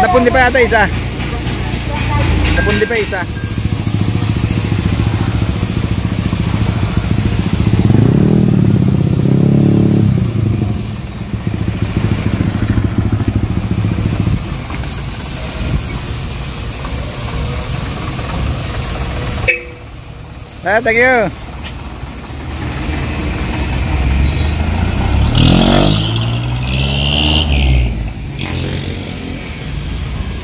Napundi pa yata isa. Napundi pa isa. Thank you.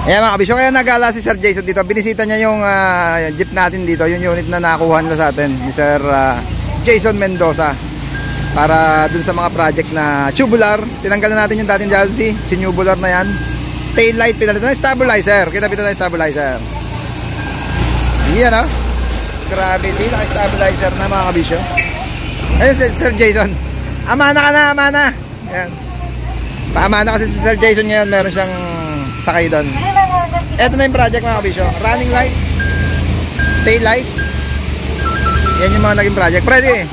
Ayan mga kabisyo, kaya nagala si Sir Jason dito. Binisita niya yung jeep natin dito, yung unit na nakuha nila sa atin ni Sir Jason Mendoza, para dun sa mga project na tubular. Tinanggal na natin yung dating chassis, sinubular na yan. Tail light, pinalitan na stabilizer. Kita-pita na stabilizer. Yan o. Grabe, sila stabilizer na mga kabisyo. Ayun si Sir Jason, amana ka na, amana. Ayan. Paamana kasi si Sir Jason ngayon, meron siyang sakay doon. Ito na yung project mga kabisyo. Running light, tail light. Yan yung mga naging project. Pwede eh.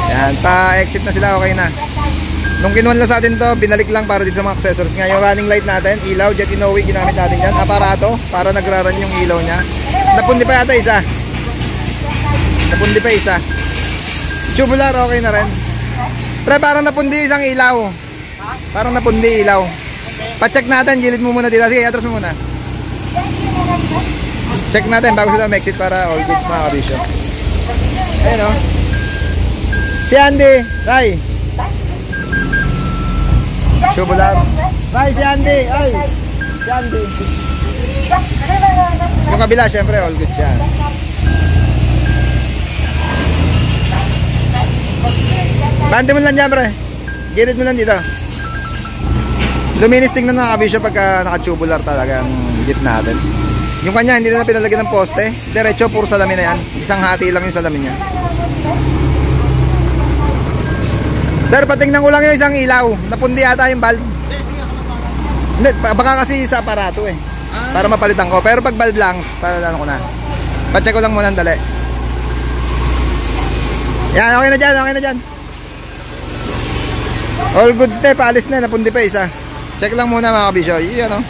Yan, pa-exit na sila, okay na. Nung kinuha lang sa atin to, binalik lang para dito sa mga accessories. Nga yung running light natin, ilaw, jet Inoue, ginamit natin yan. Aparato, para nagraran yung ilaw nya. Napundi pa yata isa. Napundi pa isa. Tubular, okay na rin. Pre, parang napundi isang ilaw. Parang napundi ilaw. Pa-check natin, gilid mo muna dito. Sige, atras mo muna. Check natin bago sila mag-exit para all good mga kabisyo. Ayun o. Si Andy, Ray. Tubular. Ray, si Andy. Ay, si Andy. Yung kabila, syempre, all good siya. Bante mo lang dyan, pre. Gilid mo lang dito. Luminis tingnan mga kabisyo pagka naka-tubular talaga ang jeep natin. Yung kanya, hindi na pinalagyan ng poste. Diretso, puro salamin na yan. Isang hati lang yung salamin niya. Sir, patingnan ko lang yung isang ilaw. Napundi yata yung bulb. Hindi, baka kasi sa aparato eh. Para mapalitan ko. Pero pag bulb lang, para ano ko na. Pacheck ko lang muna, dali. Yan, okay na dyan, okay na dyan. All good step, alis na, napundi pa isa. Check lang muna mga kabisyo. Yan o.